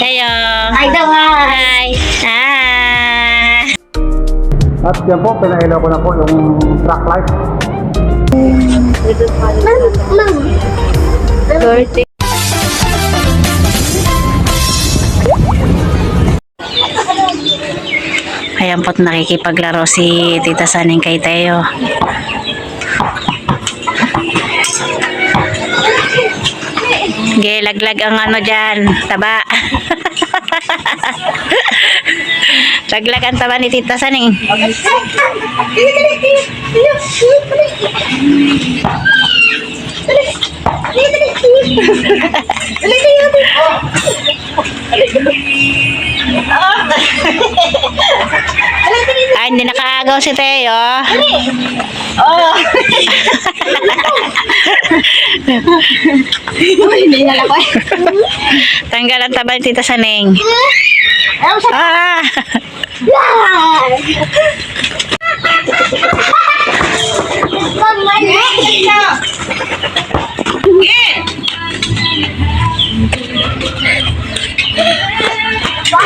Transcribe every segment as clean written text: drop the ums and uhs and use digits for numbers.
Kayo. Hi daw, Hi. Ah. At yan po, pinailaw ko na po yung track light. Ma'am. 30. Ayan po't nakikipaglaro si Tita Saning kay Teo. Laglag ang ano dyan, taba. Laglag ang taba ni Tita Saning. Ay, hindi nakaagaw si Teo. Oh. Hindi na ako. Tanggal ang taba ni Tita Saning. Ah!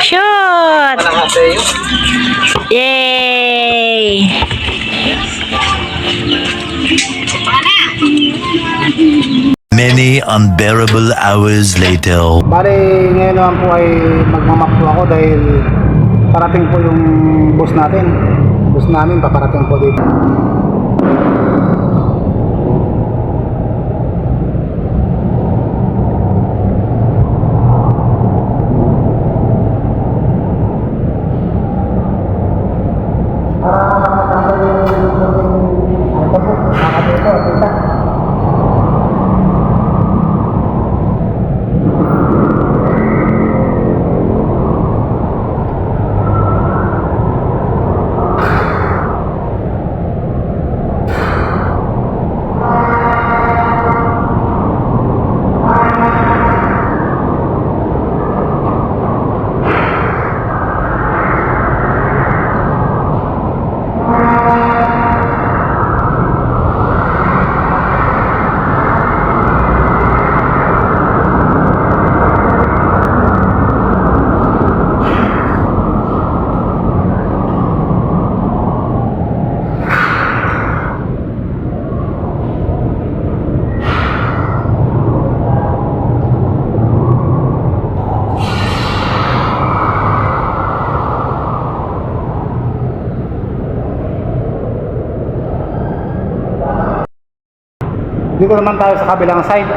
Shoot! Yay! Many unbearable hours later. Bali, ngayon naman po ay magmamap po ako dahil parating po yung bus natin. Bus namin, paparating po dito. Dito naman tayo sa kabilang side.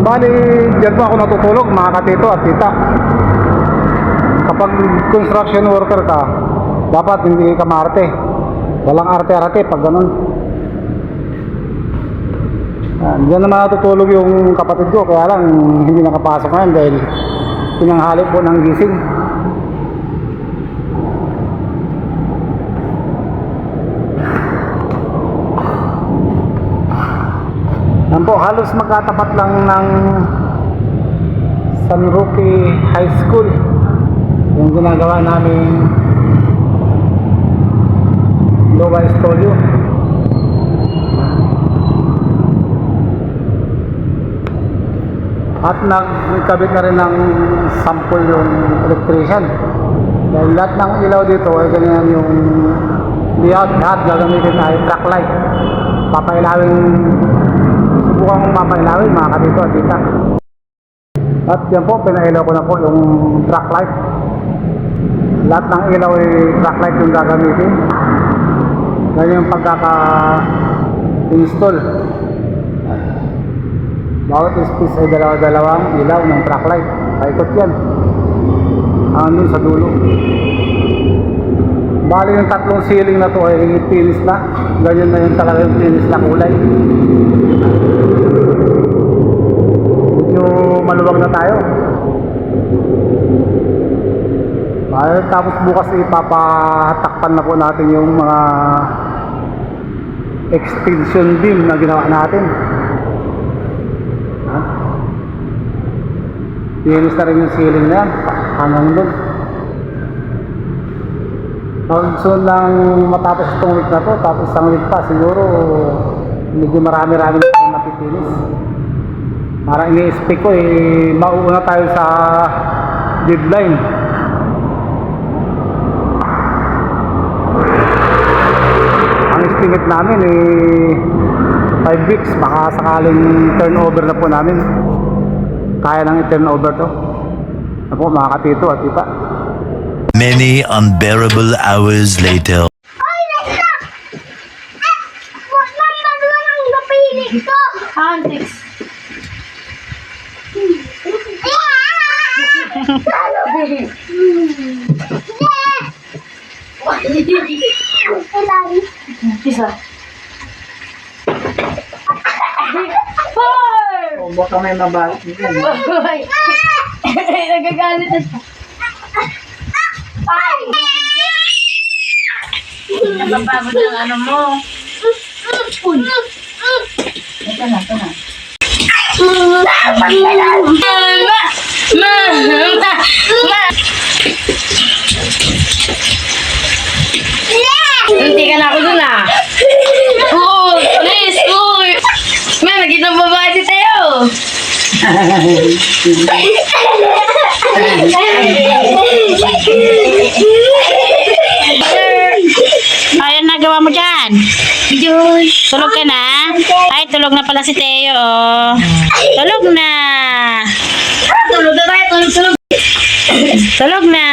Bali, dyan po ako natutulog mga katito at tita. Kapag construction worker ka, dapat hindi ka maarte. Walang arte-arte pag ganun. Dyan naman natutulog yung kapatid ko, kaya lang hindi nakapasok ngayon dahil pinanghali po ng gising. Yan po, halos magkatapat lang ng San Roque High School yung ginagawa namin Lowa Estolyo. At nagkabit na rin ng sample yung electrician dahil lahat ng ilaw dito ay ganyan yung lahat gagamitin ay track light. Subukan kong mapailawin mga katito at tita. At yan po, pinailaw ko na po yung track light. Lahat ng ilaw ay track light yung gagamitin. Ganyan yung pagkaka-install. Bawat space ay dalawang ilaw ng track light. Paikot yan hanggang sa dulo. Bali yung tatlong ceiling na to ay finish na. ganyan na yun talaga yung finish na kulay. Medyo maluwag na tayo. Tapos bukas ipapatakpan na po natin yung mga extension beam na ginawa natin. Finish na rin yung ceiling na yan hanggang doon. Soon lang matapos itong week na to, tapos isang week pa siguro medyo marami-rami na tayo napipinis. Parang ini-expect ko mauuna tayo sa deadline. Ang estimate namin 5 weeks, baka sakaling turnover na po namin. Kaya nang i-turnover to. Ano po mga katito at tita. Many unbearable hours later. Ay, nasa! Huwag lang maluwa ng napinig ko! Antics. Isa. Oh, baka may mabalit niyan. Nagagalit na siya. Ay! Napapagod ang ano mo. Uy! Ito na, ito na. Hindi ka na ako dun ah. Oo, please, uy. May nakita mo babae si Teo. Ayun, nagawa mo dyan. Tulog ka na? Ay, tulog na pala si Teo. Oh. Tulog na. Tulog na tayo, tulog. Tulog na.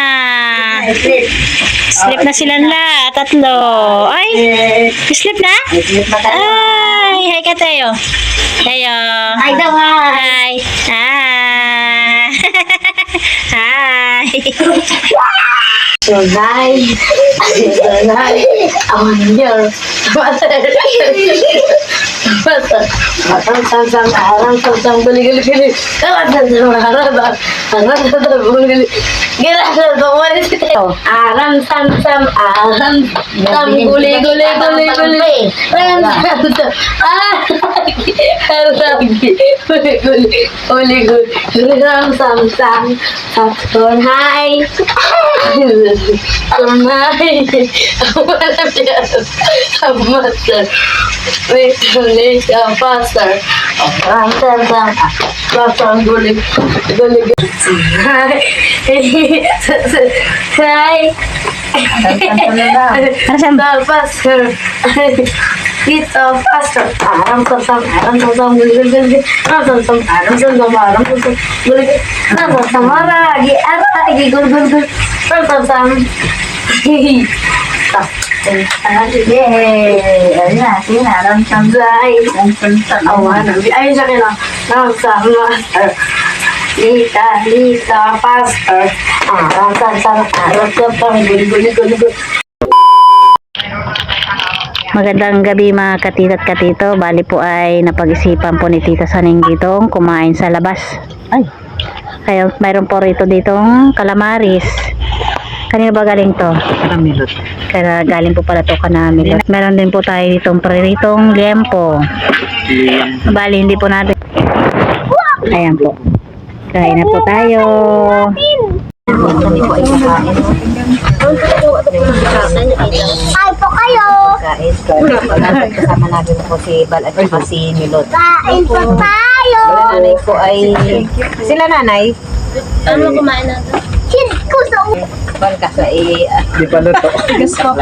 Sleep na silang lahat. Tatlo. Ay, sleep na? Ay, hi ka Teo. Teo. Ay daw ha. Hi. Hi. Hi. Tonight, I want your mother. Faster. Hi. Faster. It's faster. Lita, faster. Magandang gabi mga katito at katito. Bali po ay napag-isipan po ni Tita Saning ditong kumain sa labas. Ay. Kaya mayroon po rito ditong calamaris. Kanino ba galing to? Kanamilot. Kaya galing po pala to kanamilot. Meron din po tayo ditong pritong liempo. Bali hindi po natin. Ayan po. Kain na po tayo. Ay po kayo. Kasama namin po si Bal at saka si Milot. Kain po tayo. Nanay po ay... Sila nanay? Ano kumain natin? Cheese ko sa ulo. Bal kasi Di pa luto. Yan, cheese ko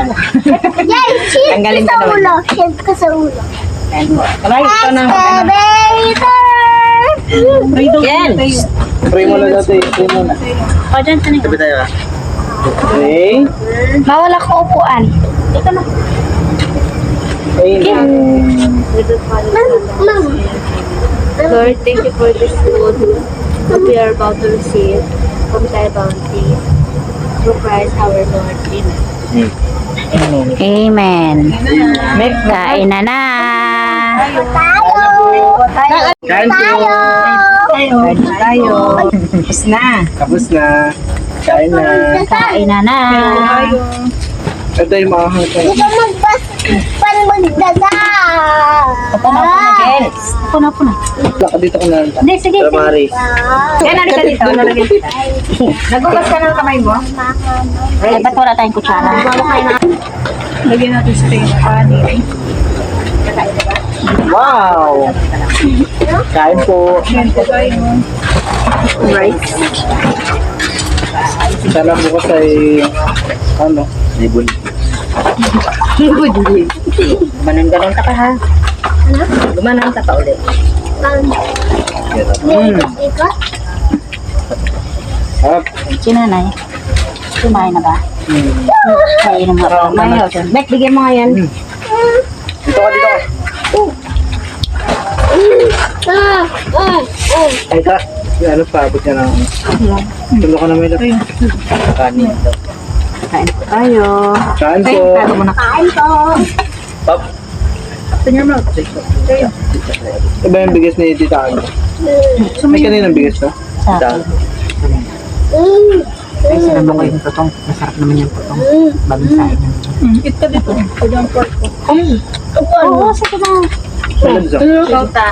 Tanggalin sa ka naman. ulo. Cheese ko sa ulo. Kalay, ito na. Excavator. Yan. Pray mo na dati. Pray mo na. O, dyan Saning. Sabi tayo ka. Okay. Mawala ko upuan. Ito na. Okay. Ma'am. Lord, thank you for this food that we are about to receive from thy bounty through Christ our Lord. Amen. Amen. Kain na na. Kain po. Tayo. Tapos na. Tapos na. Kain na. Kain na na. Ito yung mga hanggang. Ito magdaga. Puno. Laka dito ko na. Hindi, sige. Mari. Yan, nalika dito. Nagugas ka ng kamay mo? Ay, ba't wala tayong kutsara? Lagyan natin sa tingin kanin. Wow! Kain po. Yan po tayo. Rice. Sana bukas ay ano? Libon. Gumanang-ganang ka pa ha. Gumanang ka pa ulit. Up. Si nanay. Kumain na ba? Kain na ba? Mayo. Bek, bigyan mo nga yan. Dito ka, dito ka. Ay ka. Yung ano pa, abot niya na. Tulo ka na may lapit. Kanin. Kain po tayo. Kain Ay, po. tayo muna. Kain po. Pop. Ito ba yung bigas ni Tita Ano? May kaninang bigas to? Sa Ay, sinama ko yung putong. Masarap naman yung putong. Bagong sain. Eat ka dito. Ito ang pork ko. Oo, sige na. Alam sa? Tita.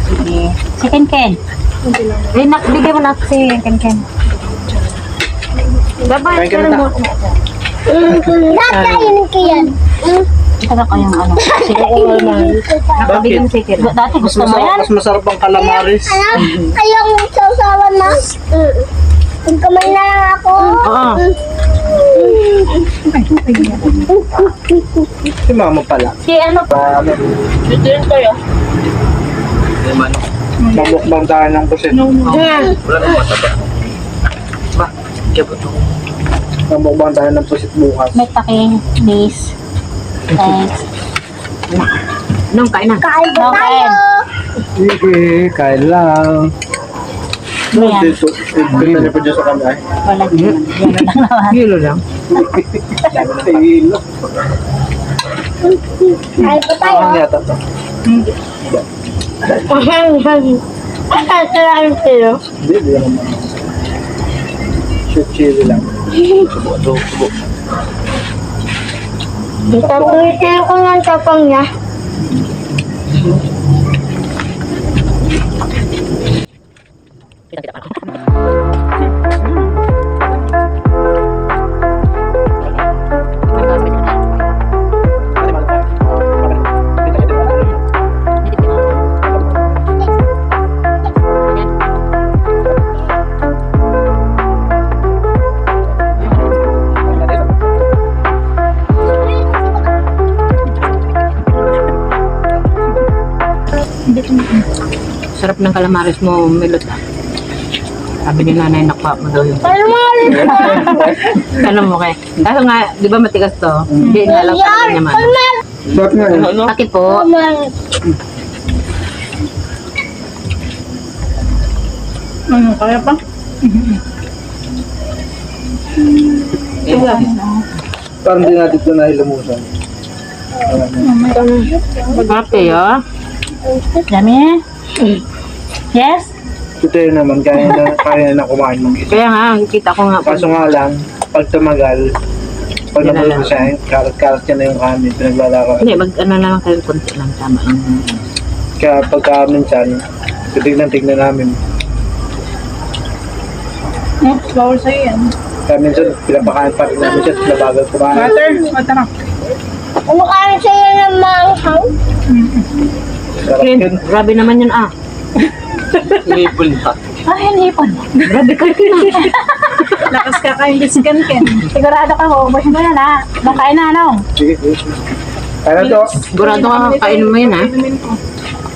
Sige. Si Ken. Bigyan mo na si Ken. Babay Kain ka na ta. Nakain ko yan. Ito na kayong ano. Sige. Nakabigyan si Ken. Dati gusto mo yan? Mas masarap ang calamares. Ayong sausawan na. Kamay na lang ako. Oo. Si mama pala. Si ano pa? Dito rin kayo. Mamukbang tayo ng pusit. Mamukbang tayo ng pusit bukas. May taking, please. Thanks. Nung kain na. Kain po Okay. tayo. Sige, kain lang. Ano yan? Dito, kita niyo po dyan sa kamay. Wala dyan. Yan lang naman. Hilo lang. Hilo. Kain po tayo. Ang yata to. Kailangan kayo. Hindi naman. Shoot chili lang. Subo. Itapungitin ko ng tapang niya. Sarap ng calamares mo, Milot. Sabi ni nanay, nakuha mo daw yung... Alam mo kay. Kaso nga, di ba matigas to? Hindi nga lang talaga naman. Sarap nga yun. Bakit po? Ano, kaya pa? Parang di natin ito nahilumusan. Sarap kayo? Dami? Yes? Ito yun naman, kaya na kumain ng isa. Kaya nga, kita ko nga. Kaso nga lang, pag tumagal, pag Yan na nabulog lang. siya, karat-karat niya na yung kanin, pinaglalaro. Hindi, ano na lang kayo, konti lang, tama lang. Kaya pagka minsan, titignan namin. Bawal sa'yo yan. Kaya minsan, pinapakain pa rin namin siya, pinabagal kumain. Water? Water na. Kumakain sa'yo ng manghang. Sarap Ken, yun. grabe naman yun ah. Nipon pa. Ay, hinipon. Grabe ka rin ah. Lakas ka kayong bisgan, Ken. Sigurado ka, maubos mo yan ha. Bakain na, ano? Sige, sige. Kaya to. Sigurado ka kakainin mo yun ah. Inumin ko.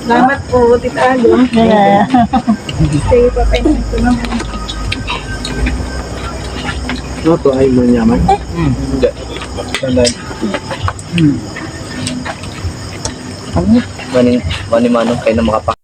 Salamat po, Tita Alo. Sige pa, kainin ko naman. Ano to? Ay, manyaman? Hindi. Tandaan. Mani-manong kayo na makapa.